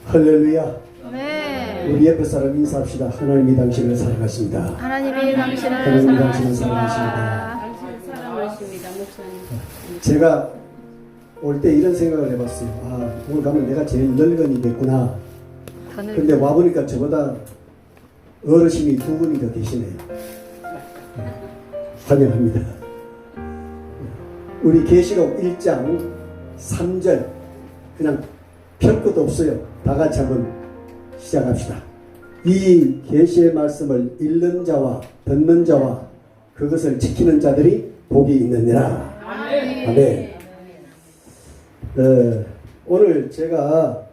할렐루야. 네. 우리 옆에 사람 인사합시다. 하나님이 당신을 사랑하십니다. 하나님이 당신을 하나님이 당신을 사랑하십니다. 당신 사랑하십니다, 목사님. 제가 올 때 이런 생각을 해봤어요. 아, 오늘 가면 내가 제일 늙은이 됐구나. 근데 와보니까 저보다 어르신이 두 분이 더 계시네요. 환영합니다. 우리 계시록 1장 3절 그냥 별 것도 없어요. 다 같이 한번 시작합시다. 이 계시의 말씀을 읽는 자와 듣는 자와 그것을 지키는 자들이 복이 있느니라. 아멘. 오늘 제가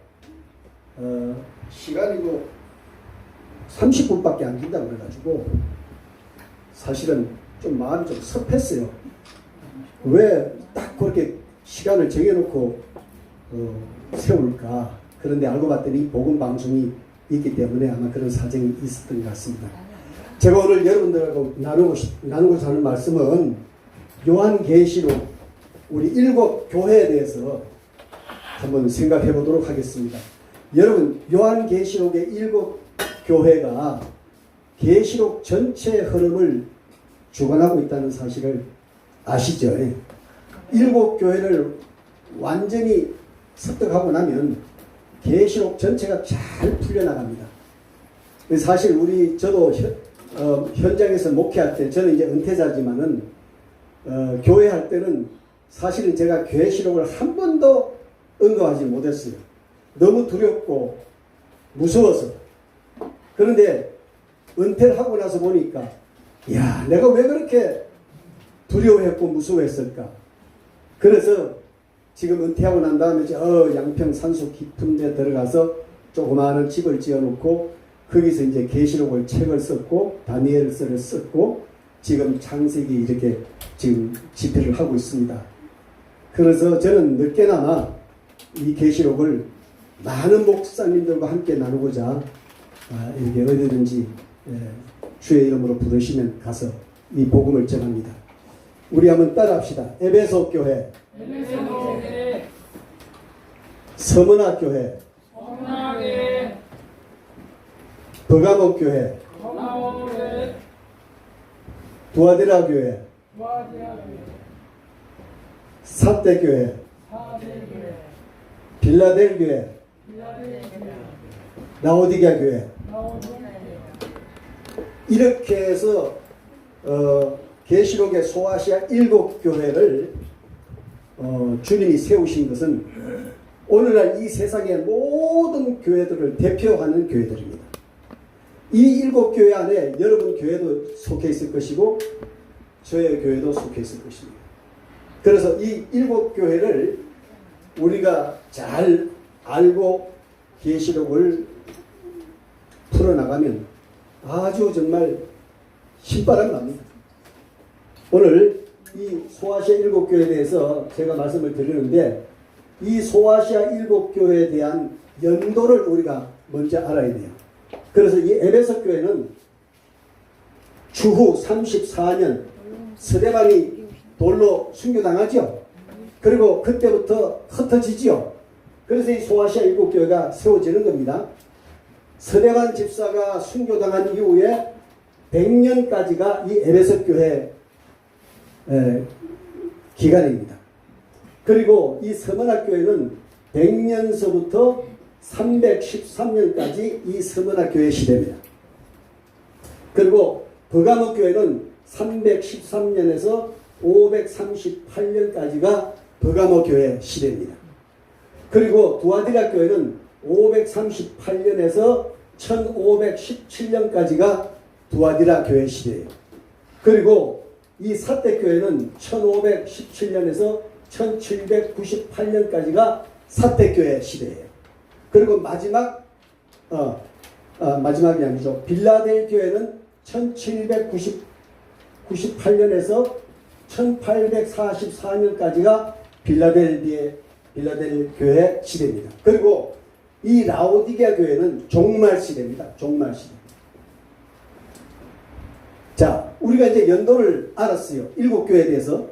시간이 30분밖에 안 긴다고 그래가지고 사실은 좀 마음이 좀 섭했어요. 왜 딱 그렇게 시간을 정해놓고 세울까? 그런데 알고 봤더니 복음 방송이 있기 때문에 아마 그런 사정이 있었던 것 같습니다. 제가 오늘 여러분들하고 나누고자 하는 말씀은 요한계시록 우리 7 교회에 대해서 한번 생각해 보도록 하겠습니다. 여러분, 요한계시록의 7 교회가 계시록 전체 흐름을 주관하고 있다는 사실을 아시죠? 7 교회를 완전히 습득하고 나면 계시록 전체가 잘 풀려나갑니다. 사실 저도 현장에서 목회할 때, 저는 이제 은퇴자지만은 교회 할 때는 사실은 제가 계시록을 한 번도 언급하지 못했어요. 너무 두렵고 무서워서. 그런데 은퇴를 하고 나서 보니까 야, 내가 왜 그렇게 두려워했고 무서워했을까? 그래서 지금 은퇴하고 난 다음에 양평 산속 깊은 데 들어가서 조그마한 집을 지어놓고 거기서 이제 계시록을 책을 썼고 다니엘서를 썼고 지금 창세기 이렇게 지금 집회를 하고 있습니다. 그래서 저는 늦게나마 이 계시록을 많은 목사님들과 함께 나누고자 이렇게 어디든지 주의 이름으로 부르시면 가서 이 복음을 전합니다. 우리 한번 따라합시다. 에베소 교회, 서문화 교회, 버가목 교회, 두아디라 교회, 사대 교회, 빌라델 교회, 라오디게아 교회. 이렇게 해서 계시록의 소아시아 7 교회를 주님이 세우신 것은 오늘날 이 세상의 모든 교회들을 대표하는 교회들입니다. 이 7 교회 안에 여러분 교회도 속해 있을 것이고 저의 교회도 속해 있을 것입니다. 그래서 이 7 교회를 우리가 잘 알고 계시록을 풀어나가면 아주 정말 신바람 납니다. 오늘 이 소아시아 7 교회에 대해서 제가 말씀을 드리는데 이 소아시아 7 교회에 대한 연도를 우리가 먼저 알아야 돼요. 그래서 이 에베소 교회는 주후 34년 스데반이 돌로 순교당하죠. 그리고 그때부터 흩어지지요. 그래서 이 소아시아 7 교회가 세워지는 겁니다. 스데반 집사가 순교당한 이후에 100년까지가 이 에베소 교회 기간입니다. 그리고 이 서문화 교회는 100년서부터 313년까지 이 서문화 교회 시대입니다. 그리고 버가목 교회는 313년에서 538년까지가 버가목 교회 시대입니다. 그리고 두아디라 교회는 538년에서 1517년까지가 두아디라 교회 시대예요. 그리고 이 사대 교회는 1517년에서 1798년까지가 사대 교회 시대예요. 그리고 마지막이 아니죠. 빌라델 교회는 1798년에서 1844년까지가 빌라델 교회 시대입니다. 그리고 이 라오디게아 교회는 종말 시대입니다. 종말 시대. 자, 우리가 이제 연도를 알았어요. 7 교회에 대해서.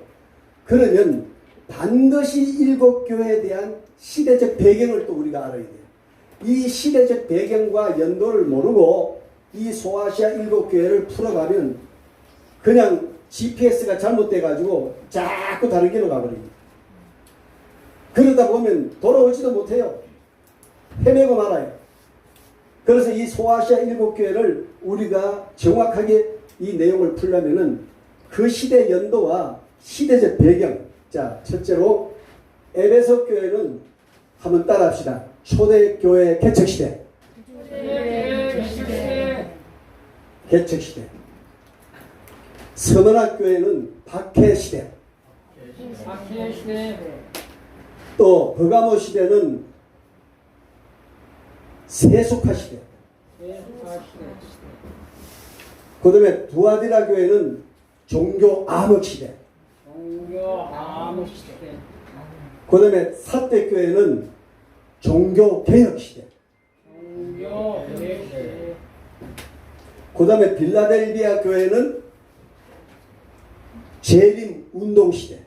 그러면 반드시 7 교회에 대한 시대적 배경을 또 우리가 알아야 돼요. 이 시대적 배경과 연도를 모르고 이 소아시아 7교회를 풀어가면 그냥 GPS가 잘못돼가지고 자꾸 다른 길로 가버립니다. 그러다 보면 돌아오지도 못해요. 헤매고 말아요. 그래서 이 소아시아 7교회를 우리가 정확하게 이 내용을 풀려면은 그 시대 연도와 시대적 배경. 자, 첫째로 에베소 교회는 한번 따라합시다. 초대교회 개척시대. 개척시대. 서문학 교회는 박해시대. 또 버가모 시대는 세속화 시대. 그 다음에 두아디라 교회는 종교 암흑 시대. 그 다음에 사대 교회는 종교 개혁 시대. 그 다음에 빌라델비아 교회는 재림 운동 시대.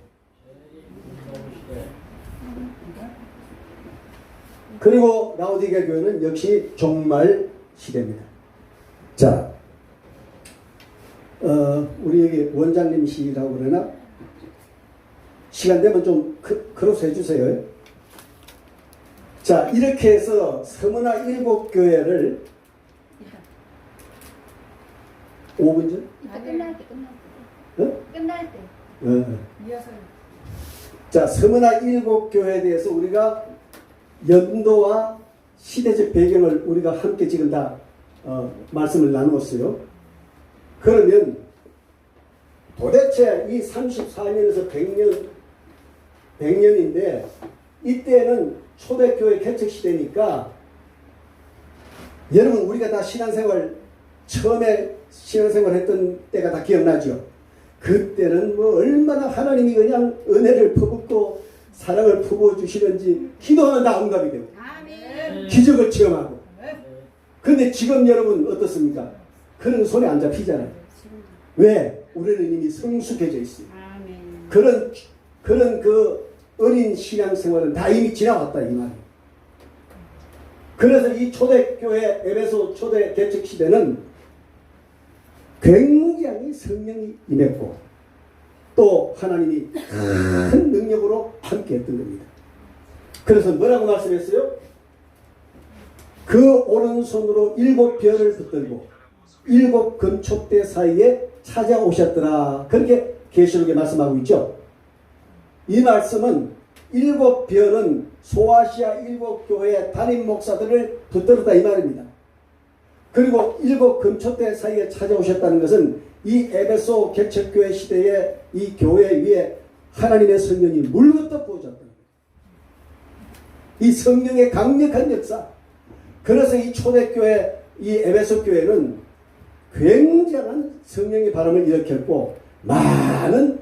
그리고 라오디게아 교회는 역시 종말 시대입니다. 자, 우리 여기 원장님이시라고 그러나 시간 되면 좀 크로스 해주세요. 자, 이렇게 해서 서문화 7교회를 5분 전? 끝날 때. 어? 끝날 때. 이어서. 자, 서문화 7교회에 대해서 우리가 연도와 시대적 배경을 우리가 함께 지금 다 말씀을 나누었어요. 그러면 도대체 이 34년에서 100년인데 이때는 초대교회 개척 시대니까 여러분 우리가 다 신앙생활 처음에 신앙생활 했던 때가 다 기억나죠? 그때는 뭐 얼마나 하나님이 그냥 은혜를 퍼붓고 사랑을 퍼부어주시는지 기도하면 다 응답이 되고 기적을 체험하고. 그런데 지금 여러분 어떻습니까? 그런 손에 안 잡히잖아요. 왜? 우리는 이미 성숙해져 있어요. 그런 그 어린 신앙생활은 다 이미 지나왔다 이 말이에요. 그래서 이 초대교회 에베소 초대 개척 시대는 굉장히 성령이 임했고 또 하나님이 큰 능력으로 함께 했던 겁니다. 그래서 뭐라고 말씀했어요? 그 오른손으로 7별을 붙들고 7 금촉대 사이에 찾아오셨더라. 그렇게 계시록에 말씀하고 있죠. 이 말씀은 7별은 소아시아 7교회 담임 목사들을 붙들었다 이 말입니다. 그리고 7 금촉대 사이에 찾아오셨다는 것은 이 에베소 개척교회 시대의 이 교회 위에 하나님의 성령이 물부터 부어졌다. 이 성령의 강력한 역사. 그래서 이 초대교회 이 에베소 교회는 굉장한 성령의 바람을 일으켰고 많은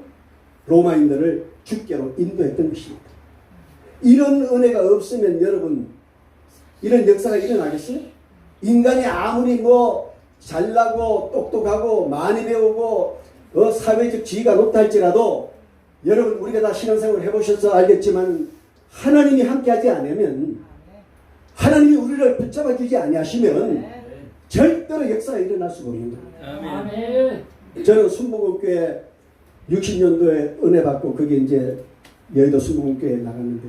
로마인들을 주께로 인도했던 것입니다. 이런 은혜가 없으면 여러분 이런 역사가 일어나겠어요? 인간이 아무리 뭐 잘나고 똑똑하고 많이 배우고 사회적 지위가 높다 할지라도 여러분 우리가 다 신앙생활을 해보셔서 알겠지만 하나님이 함께하지 않으면 하나님이 우리를 붙잡아 주지 아니하시면 절대로 역사가 일어날 수가 없는 겁니다. 저는 순복음교회 60년도에 은혜 받고 그게 이제 여의도 순복음교회에 나갔는데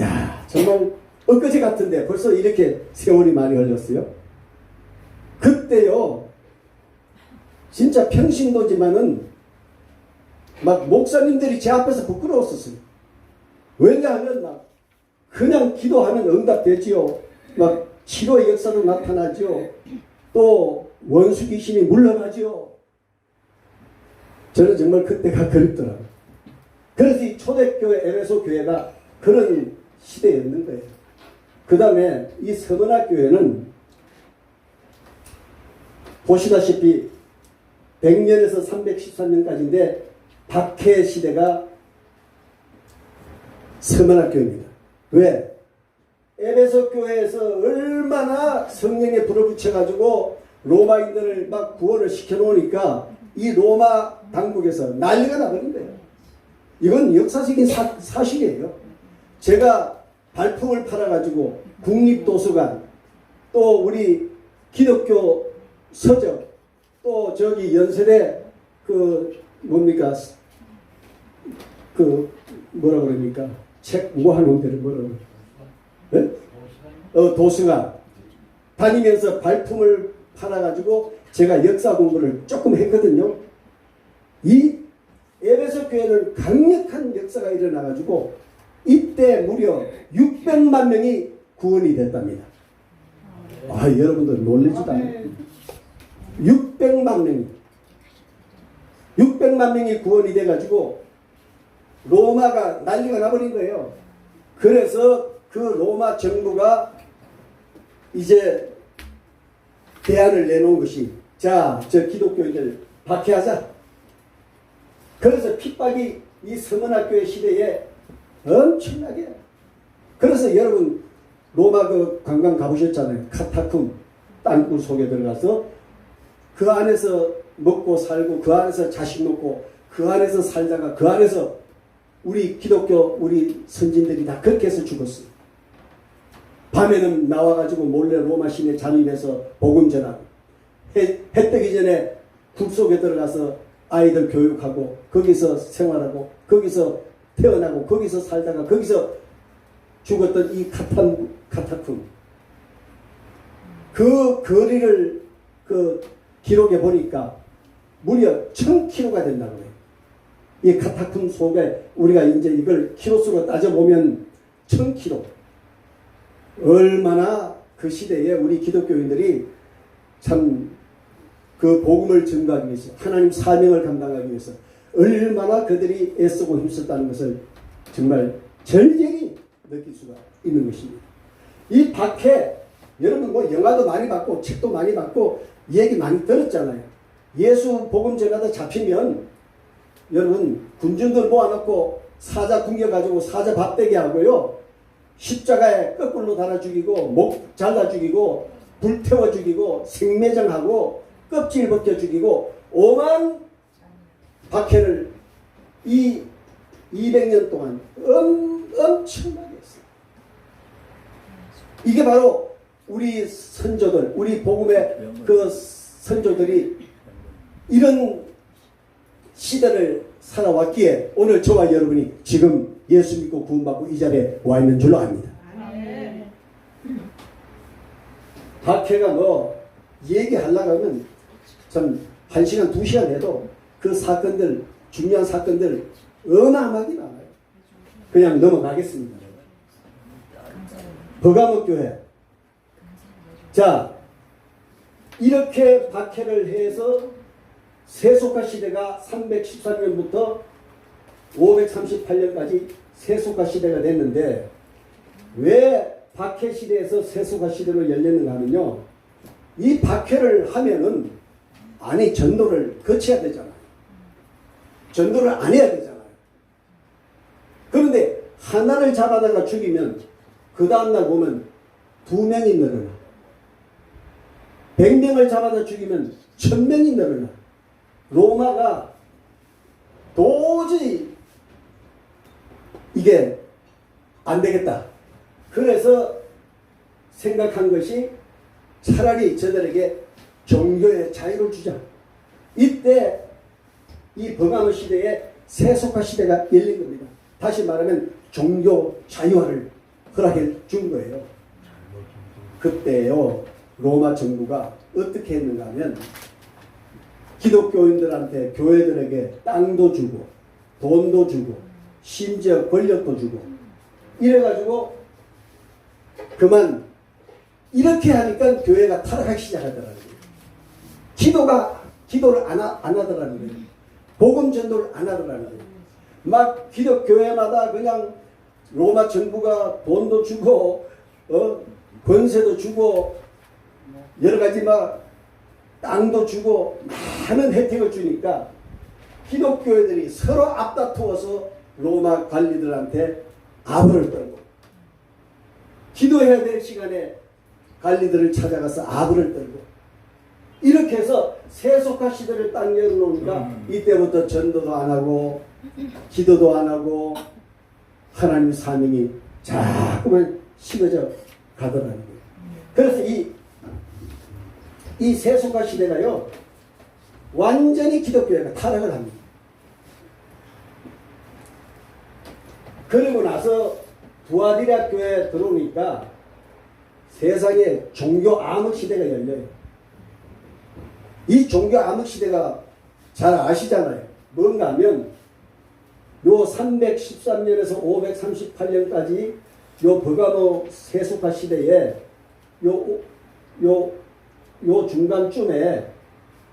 야 정말 엊그제 같은데 벌써 이렇게 세월이 많이 흘렀어요. 그때요 진짜 평신도지만은 막 목사님들이 제 앞에서 부끄러웠었어요. 왜냐하면 막 그냥 기도하면 응답되지요. 막 치료의 역사도 나타나죠. 또 원수 귀신이 물러나죠. 저는 정말 그때가 그립더라고요. 그래서 이 초대교회 에베소 교회가 그런 시대였는 거예요. 그 다음에 이 서문화 교회는 보시다시피 100년에서 313년까지인데 박해 시대가 서문화 교회입니다. 왜? 에베소 교회에서 얼마나 성령에 불을 붙여가지고 로마인들을 막 구원을 시켜놓으니까 이 로마 당국에서 난리가 나버린 거예요. 이건 역사적인 사실이에요. 제가 발품을 팔아가지고 국립도서관, 또 우리 기독교 서적, 또 저기 연세대 그 뭡니까 그 뭐라 그럽니까 책 모아놓은 데를 뭐라 그래? 네? 도서관 다니면서 발품을 팔아가지고 제가 역사 공부를 조금 했거든요. 이 에베소 교회는 강력한 역사가 일어나가지고 이때 무려 600만 명이 구원이 됐답니다. 아, 여러분들 놀라지도 않아요. 600만 명이 구원이 돼가지고 로마가 난리가 나버린 거예요. 그래서 그 로마 정부가 이제 대안을 내놓은 것이, 자, 저 기독교인들 박해하자. 그래서 핍박이 이 서문학교의 시대에 엄청나게. 그래서 여러분 로마 그 관광 가보셨잖아요. 카타콤 땅굴 속에 들어가서 그 안에서 먹고 살고 그 안에서 자식 놓고 그 안에서 살다가 그 안에서 우리 기독교 우리 선진들이 다 그렇게 해서 죽었어요. 밤에는 나와가지고 몰래 로마 시내 잠입해서 복음 전하고 해 뜨기 전에 굴 속에 들어가서 아이들 교육하고 거기서 생활하고 거기서 태어나고 거기서 살다가 거기서 죽었던 이 카타콤 그 거리를 그 기록에 보니까 무려 1000km가 된다고 해요. 이 카타콤 속에 우리가 이제 이걸 키로수로 따져보면 1000km. 얼마나 그 시대에 우리 기독교인들이 참 그 복음을 전가하기 위해서 하나님 사명을 감당하기 위해서 얼마나 그들이 애쓰고 힘썼다는 것을 정말 절절히 느낄 수가 있는 것입니다. 이 박해, 여러분 뭐 영화도 많이 봤고 책도 많이 봤고 얘기 많이 들었잖아요. 예수 복음 전하다 잡히면 여러분 군중들 모아놓고 사자 궁겨가지고 사자 밥되게 하고요. 십자가에 거꾸로 달아 죽이고 목 잘라 죽이고 불태워 죽이고 생매장하고 껍질 벗겨 죽이고 오만 박해를 이 200년 동안 엄청나게 했어요. 이게 바로 우리 선조들, 우리 복음의 그 선조들이 이런 시대를 살아왔기에 오늘 저와 여러분이 지금 예수 믿고 구원받고 이 자리에 와 있는 줄로 압니다. 박해가 뭐 얘기하려고 하면 참 1시간 2시간 해도 그 사건들 중요한 사건들 어마어마하게 많아요. 그냥 넘어가겠습니다. 버가모 교회. 자, 이렇게 박해를 해서 세속화 시대가 313년부터 538년까지 세속화 시대가 됐는데 왜 박해 시대에서 세속화 시대로 열렸는가 하면요. 이 박해를 하면은 아니 전도를 거쳐야 되잖아요. 전도를 안 해야 되잖아요. 그런데 하나를 잡아다가 죽이면 그 다음날 보면 2명이 늘어나. 100명을 잡아다 죽이면 1000명이 늘어나. 로마가 도저히 이게 안 되겠다. 그래서 생각한 것이 차라리 저들에게 종교의 자유를 주자. 이때 이 버가모 시대에 세속화 시대가 열린 겁니다. 다시 말하면 종교 자유화를 허락해 준 거예요. 그때요 로마 정부가 어떻게 했는가 하면 기독교인들한테 교회들에게 땅도 주고 돈도 주고 심지어 권력도 주고 이래가지고 그만 이렇게 하니까 교회가 타락하기 시작하더라고요. 기도를 안 하더라는 거예요. 복음 전도를 안 하더라는 거예요. 막 기독교회마다 그냥 로마 정부가 돈도 주고 권세도 주고 여러 가지 막 땅도 주고 많은 혜택을 주니까 기독교회들이 서로 앞다투어서 로마 관리들한테 아부를 떨고 기도해야 될 시간에 관리들을 찾아가서 아부를 떨고 이렇게 해서 세속화 시대를 딱 열어놓으니까 이때부터 전도도 안 하고 기도도 안 하고 하나님 사명이 자꾸만 식어져 가더라는 거예요. 그래서 이 세속화 시대가요, 완전히 기독교회가 타락을 합니다. 그리고 나서 두아디라 교회에 들어오니까 세상에 종교 암흑 시대가 열려요. 이 종교 암흑 시대가 잘 아시잖아요. 뭔가 하면 요 313년에서 538년까지 요 버가모 세속화 시대에 요 중간쯤에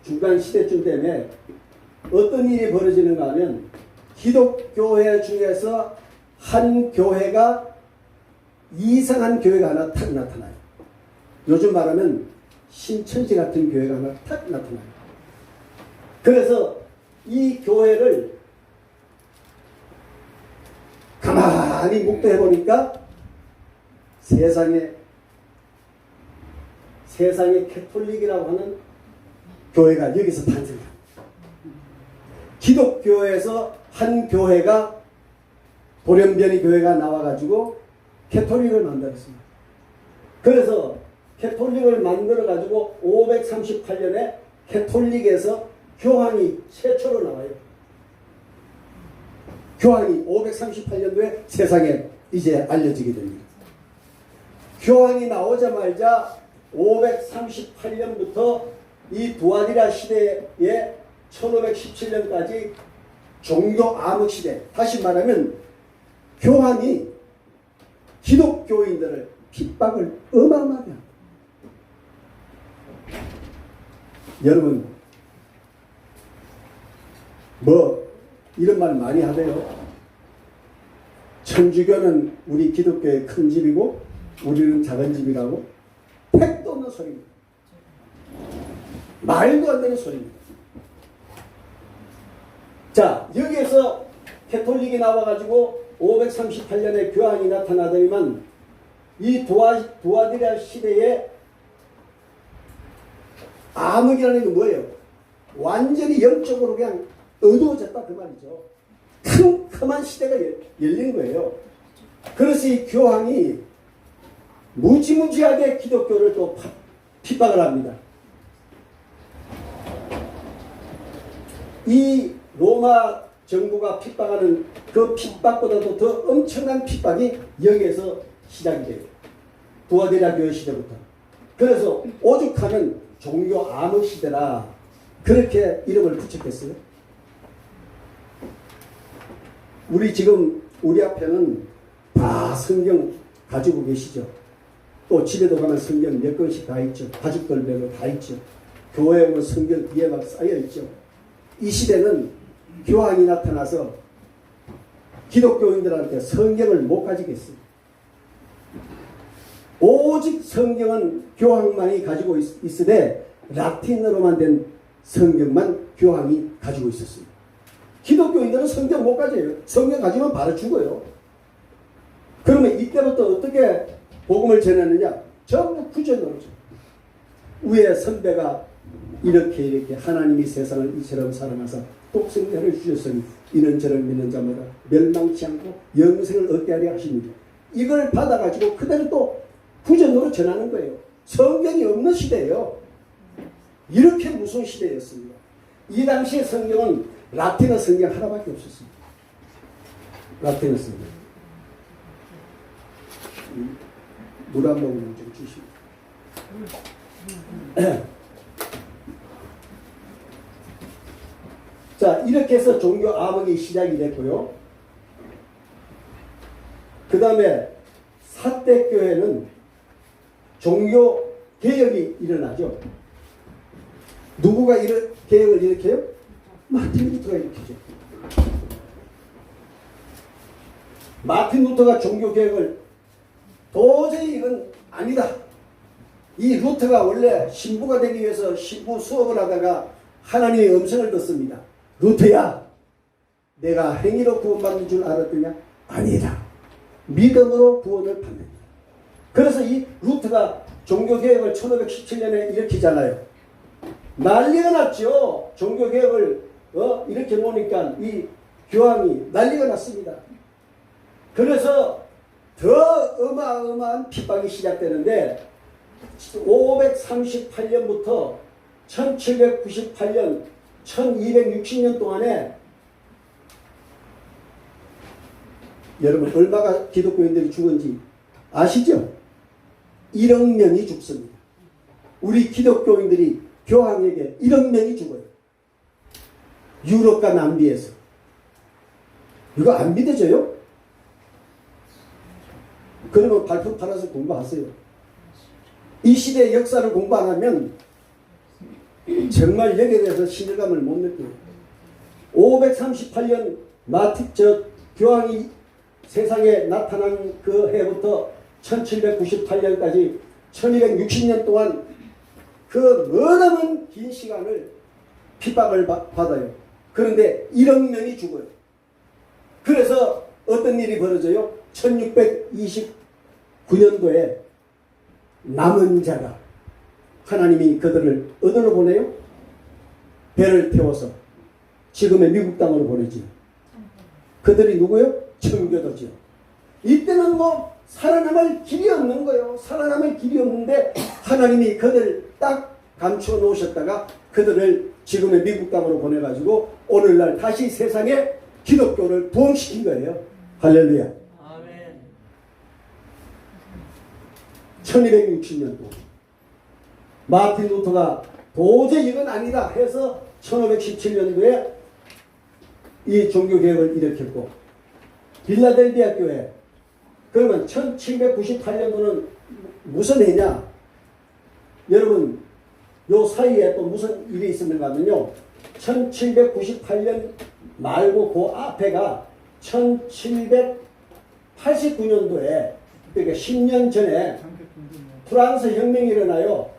중간 시대쯤 때문에 어떤 일이 벌어지는가 하면 기독교회 중에서 한 교회가 이상한 교회가 하나 탁 나타나요. 요즘 말하면 신천지 같은 교회가 하나 탁 나타나요. 그래서 이 교회를 가만히 묵도해 보니까 세상에 캐톨릭이라고 하는 교회가 여기서 탄생합니다. 기독교에서 한 교회가 돌연변이 교회가 나와가지고 캐톨릭을 만들었습니다. 그래서 캐톨릭을 만들어가지고 538년에 캐톨릭에서 교황이 최초로 나와요. 교황이 538년도에 세상에 이제 알려지게 됩니다. 교황이 나오자마자 538년부터 이 두아디라 시대에 1517년까지 종교 암흑 시대, 다시 말하면 교황이 기독교인들을 핍박을 어마어마하게 합니다. 여러분 이런 말 많이 하대요. 천주교는 우리 기독교의 큰 집이고 우리는 작은 집이라고. 택도 없는 소리입니다. 말도 안 되는 소리입니다. 자, 여기에서 캐톨릭이 나와가지고 538년에 교황이 나타나더니만 이 두아디라 시대에 암흑이라는 게 뭐예요? 완전히 영적으로 그냥 어두워졌다 그 말이죠. 캄캄한 시대가 열린 거예요. 그래서 이 교황이 무지무지하게 기독교를 또 핍박을 합니다. 이 로마 정부가 핍박하는 그 핍박보다도 더 엄청난 핍박이 여기에서 시작이 돼요. 두아디라 교회 시대부터. 그래서 오죽하면 종교 암흑 시대라 그렇게 이름을 붙였겠어요. 우리 앞에는 다 성경 가지고 계시죠. 또 집에도 가면 성경 몇 권씩 다 있죠. 가죽들별로 다 있죠. 교회에 오면 성경 뒤에 막 쌓여 있죠. 이 시대는 교황이 나타나서 기독교인들한테 성경을 못 가지겠어요. 오직 성경은 교황만이 가지고 있으되 라틴어로만 된 성경만 교황이 가지고 있었습니다. 기독교인들은 성경 못 가져요. 성경 가지면 바로 죽어요. 그러면 이때부터 어떻게 복음을 전했느냐? 전부 구전으로. 위에 선배가 이렇게 하나님이 세상을 이처럼 사랑하사 독생자를 주셨으니 이는 저를 믿는 자마다 멸망치 않고 영생을 얻게 하려 하십니다. 이걸 받아가지고 그대로 또 구전으로 전하는 거예요. 성경이 없는 시대예요. 이렇게 무서운 시대였습니다. 이 당시의 성경은 라틴어 성경 하나밖에 없었습니다. 라틴어 성경. 물 한 모금 좀 주시고. 자, 이렇게 해서 종교 암흑이 시작이 됐고요. 그 다음에 사대교회는 종교 개혁이 일어나죠. 누구가 개혁을 일으켜요? 마틴 루터가 일으키죠. 마틴 루터가 종교 개혁을 도저히 이건 아니다. 이 루터가 원래 신부가 되기 위해서 신부 수업을 하다가 하나님의 음성을 듣습니다. 루터야, 내가 행위로 구원받는 줄 알았더냐? 아니다. 믿음으로 구원을 받는다. 그래서 이 루터가 종교개혁을 1517년에 일으키잖아요. 난리가 났죠. 종교개혁을 이렇게 놓으니까 이 교황이 난리가 났습니다. 그래서 더 어마어마한 핍박이 시작되는데 538년부터 1798년 1260년 동안에 여러분 얼마가 기독교인들이 죽은지 아시죠? 1억 명이 죽습니다. 우리 기독교인들이 교황에게 1억 명이 죽어요. 유럽과 남미에서. 이거 안 믿어져요? 그러면 발품 팔아서 공부하세요. 이 시대의 역사를 공부 안 하면 정말 여기에 대해서 신뢰감을 못 느껴요. 538년 교황이 세상에 나타난 그 해부터 1798년까지 1260년 동안 그 너무나 긴 시간을 핍박을 받아요. 그런데 1억 명이 죽어요. 그래서 어떤 일이 벌어져요? 1629년도에 남은 자가 하나님이 그들을 어디로 보내요? 배를 태워서 지금의 미국 땅으로 보내지요. 그들이 누구요? 청교도지요. 이때는 뭐 살아남을 길이 없는 거예요. 살아남을 길이 없는데 하나님이 그들을 딱 감추어 놓으셨다가 그들을 지금의 미국 땅으로 보내가지고 오늘날 다시 세상에 기독교를 부흥시킨 거예요. 할렐루야. 아멘. 1260년도 마틴 루터가 도저히 이건 아니다 해서 1517년도에 이 종교개혁을 일으켰고 빌라델비아 교회 그러면 1798년도는 무슨 해냐? 여러분 요 사이에 또 무슨 일이 있었는가 하면요 1798년 말고 그 앞에가 1789년도에 그러니까 10년 전에 프랑스 혁명이 일어나요.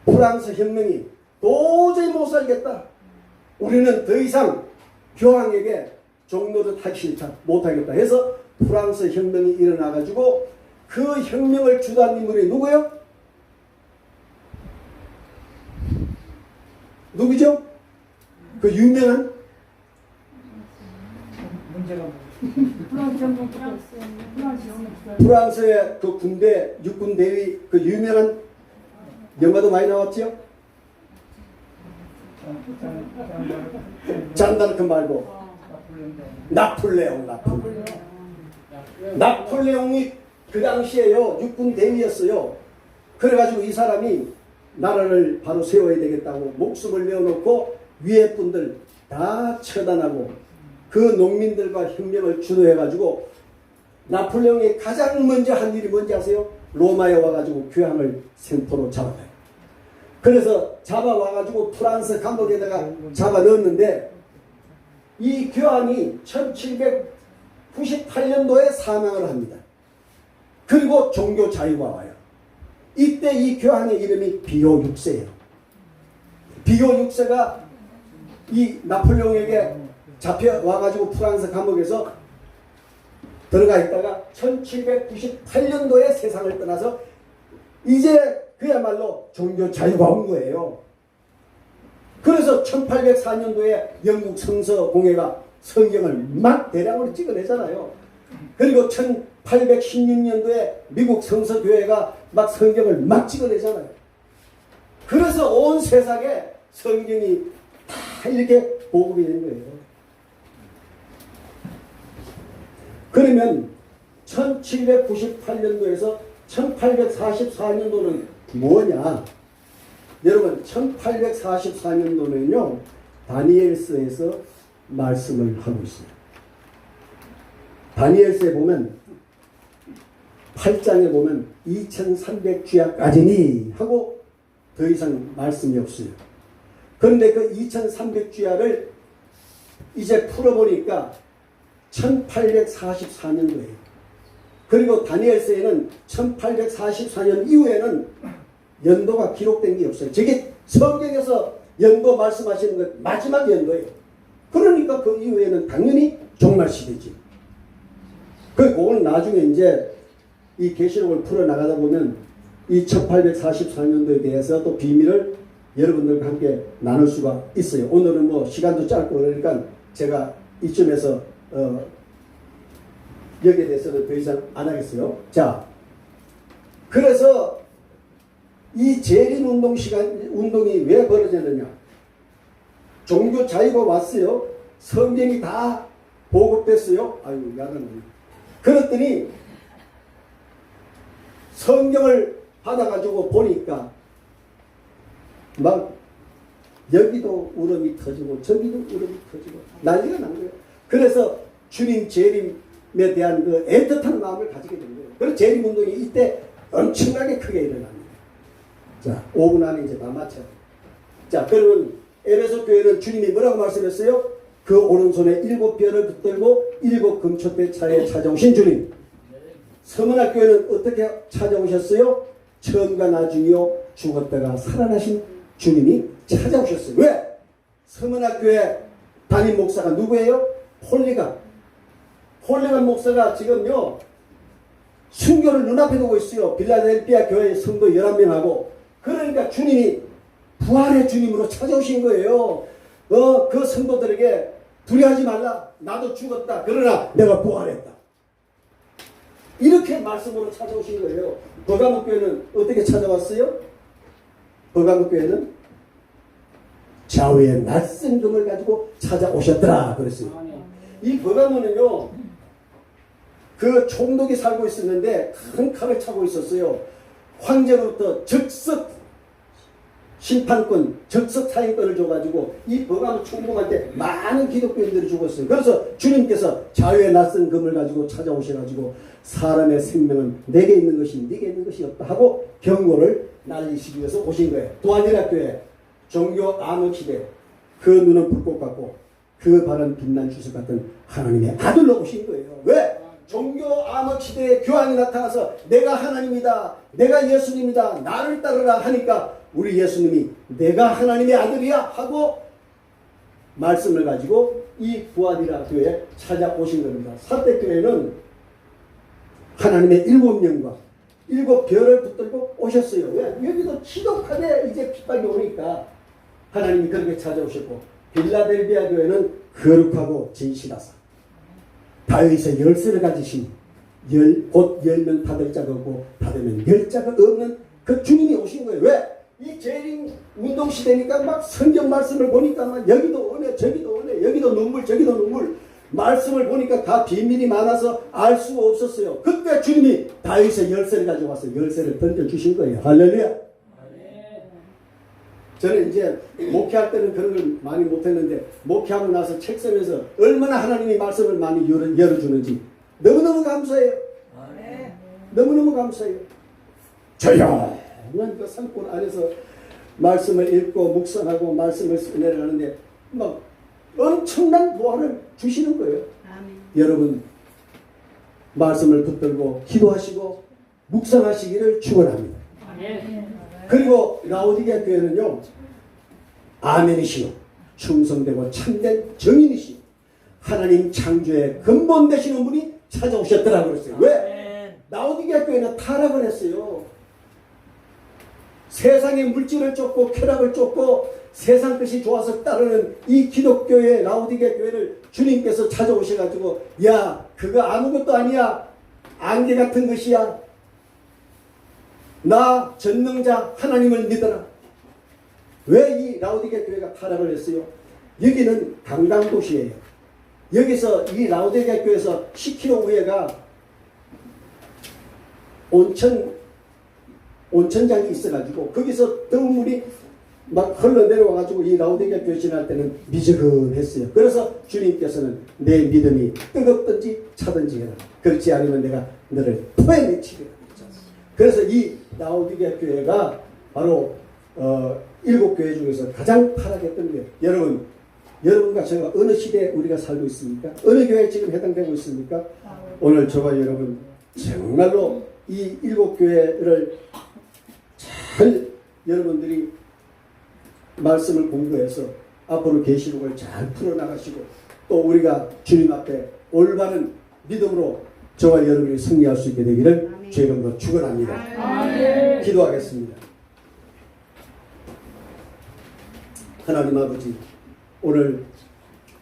프랑스 혁명이 도저히 못 살겠다. 우리는 더 이상 교황에게 종노릇 하기 싫다. 못하겠다 해서 프랑스 혁명이 일어나가지고 그 혁명을 주도한 인물이 누구예요? 누구죠? 그 유명한 프랑스의 그 군대 육군 대위 그 유명한 영화도 많이 나왔죠? 잔다르크 말고 나폴레옹이 그 당시에요 육군 대위였어요. 그래가지고 이 사람이 나라를 바로 세워야 되겠다고 목숨을 내어놓고 위에 분들 다 처단하고 그 농민들과 혁명을 주도해가지고 나폴레옹이 가장 먼저 한 일이 뭔지 아세요? 로마에 와가지고 교황을 생포로 잡아가요. 그래서 잡아와가지고 프랑스 감옥에다가 잡아 넣었는데 이 교황이 1798년도에 사망을 합니다. 그리고 종교 자유가 와요. 이때 이 교황의 이름이 비오 6세예요. 비오 6세가 이 나폴레옹에게 잡혀와가지고 프랑스 감옥에서 들어가 있다가 1798년도에 세상을 떠나서 이제 그야말로 종교 자유가 온 거예요. 그래서 1804년도에 영국 성서공회가 성경을 막 대량으로 찍어내잖아요. 그리고 1816년도에 미국 성서교회가 막 성경을 막 찍어내잖아요. 그래서 온 세상에 성경이 다 이렇게 보급이 된 거예요. 그러면 1798년도에서 1844년도는 뭐냐? 여러분 1844년도는요 다니엘서에서 말씀을 하고 있어요. 다니엘서에 보면 8장에 보면 2300주야까지니 하고 더 이상 말씀이 없어요. 그런데 그 2300주야를 이제 풀어보니까 1844년도예요. 그리고 다니엘서에는 1844년 이후에는 연도가 기록된 게 없어요. 저게 성경에서 연도 말씀하시는 것 마지막 연도예요. 그러니까 그 이후에는 당연히 종말시대지. 그건 나중에 이제 이 계시록을 풀어나가다 보면 이 1844년도에 대해서 또 비밀을 여러분들과 함께 나눌 수가 있어요. 오늘은 뭐 시간도 짧고 그러니까 제가 이쯤에서 여기에 대해서는 더 이상 안 하겠어요. 자, 그래서 이 재림 운동이 왜 벌어졌느냐? 종교 자유가 왔어요. 성경이 다 보급됐어요. 아유, 야단네. 그랬더니 성경을 받아가지고 보니까 막 여기도 울음이 터지고 저기도 울음이 터지고 난리가 난 거예요. 그래서 주님 재림에 대한 그 애틋한 마음을 가지게 된 거예요. 그래서 재림 운동이 이때 엄청나게 크게 일어납니다. 자, 5분 안에 이제 다 마쳐요. 자, 그러면 에베소 교회는 주님이 뭐라고 말씀했어요? 그 오른손에 7뼈를 붙들고 7 금초대 차에 찾아오신 주님. 서문학 교회는 어떻게 찾아오셨어요? 처음과 나중이요 죽었다가 살아나신 주님이 찾아오셨어요. 왜? 서문학 교회 담임 목사가 누구예요? 홀리간 목사가 지금요 순교를 눈앞에 두고 있어요. 빌라델피아 교회 성도 11명하고. 그러니까 주님이 부활의 주님으로 찾아오신 거예요. 그 성도들에게 두려워하지 말라. 나도 죽었다. 그러나 내가 부활했다. 이렇게 말씀으로 찾아오신 거예요. 버가목 교회는 어떻게 찾아왔어요? 버가목 교회는 좌우의 낯선 금을 가지고 찾아오셨더라 그랬어요. 이 버가모는요 그 총독이 살고 있었는데 큰 칼을 차고 있었어요. 황제로부터 적석 심판권, 적석 사형권을 줘가지고 이 버가모 총독한테 많은 기독교인들이 죽었어요. 그래서 주님께서 자유의 낯선 금을 가지고 찾아오셔가지고 사람의 생명은 내게 있는 것이 네게 있는 것이 없다 하고 경고를 날리시기 위해서 오신 거예요. 도안이락교회 종교 암흑시대 그 눈은 불꽃 같고 그 발은 빛난 주석 같은 하나님의 아들로 오신 거예요. 왜? 종교 암흑시대에 교황이 나타나서 내가 하나님이다, 내가 예수님이다, 나를 따르라 하니까 우리 예수님이 내가 하나님의 아들이야 하고 말씀을 가지고 이 부안이라 교회에 찾아오신 겁니다. 사택교회는 하나님의 7명과 7별을 붙들고 오셨어요. 왜? 여기도 지독하게 이제 핍박이 오니까 하나님이 그렇게 찾아오셨고, 빌라델비아 교회는 거룩하고 진실하사 다윗의 열쇠를 가지신 곧 열면 닫을 자가 없고 닫으면 열 자가 없는 그 주님이 오신 거예요. 왜? 이 재림 운동 시대니까 막 성경 말씀을 보니까 막 여기도 은혜 저기도 은혜 여기도 눈물 저기도 눈물 말씀을 보니까 다 비밀이 많아서 알 수가 없었어요. 그때 주님이 다윗의 열쇠를 가지고 왔어요. 열쇠를 던져주신 거예요. 할렐루야. 저는 이제 목회할 때는 그런 걸 많이 못했는데 목회하고 나서 책 쓰면서 얼마나 하나님이 말씀을 많이 열어주는지 너무너무 감사해요. 너무너무 감사해요. 조용한 그 산골 안에서 말씀을 읽고 묵상하고 말씀을 내려가는데 막 엄청난 보화를 주시는 거예요. 아멘. 여러분 말씀을 붙들고 기도하시고 묵상하시기를 축원합니다. 그리고 라오디게아 교회는요 아멘이시요 충성되고 참된 정인이시요 하나님 창조의 근본 되시는 분이 찾아오셨더라고 그랬어요. 왜? 라오디게아 교회는 타락을 했어요. 세상의 물질을 쫓고 쾌락을 쫓고 세상 것이 좋아서 따르는 이 기독교의 라오디게아 교회를 주님께서 찾아오셔가지고 야 그거 아무것도 아니야 안개 같은 것이야 나 전능자 하나님을 믿어라. 왜 이 라오디게아 교회가 타락을 했어요? 여기는 관광도시예요. 여기서 이 라오디게아 교회에서 10km 우회가 온천장이 있어가지고 거기서 더운 물이 막 흘러내려와가지고 이 라오디게아 교회 지날 때는 미지근했어요. 그래서 주님께서는 내 믿음이 뜨겁든지 차든지 해라. 그렇지 않으면 내가 너를 토해내치리라. 그래서 이 라오디게아 교회가 바로 7교회 중에서 가장 타락했던 거예요. 여러분과 제가 어느 시대에 우리가 살고 있습니까? 어느 교회에 지금 해당되고 있습니까? 오늘 저와 여러분 정말로 이 7교회를 잘 여러분들이 말씀을 공부해서 앞으로 계시록을 잘 풀어나가시고 또 우리가 주님 앞에 올바른 믿음으로 저와 여러분이 승리할 수 있게 되기를 주님으로 축원합니다. 기도하겠습니다. 하나님 아버지 오늘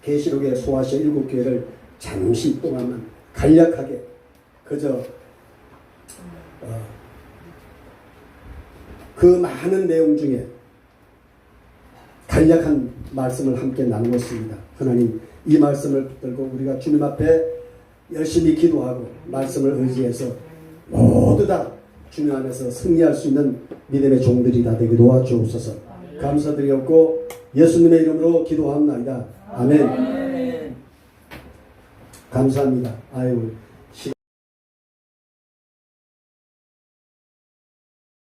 계시록에 소화하신 7교회를 잠시 동안만 간략하게 그저 그 많은 내용 중에 간략한 말씀을 함께 나누고 있습니다. 하나님, 이 말씀을 붙들고 우리가 주님 앞에 열심히 기도하고 말씀을 의지해서 모두 다 주님 안에서 승리할 수 있는 믿음의 종들이 다 되게 도와주옵소서. 감사드리옵고 예수님의 이름으로 기도합니다. 아멘. 감사합니다. 아유.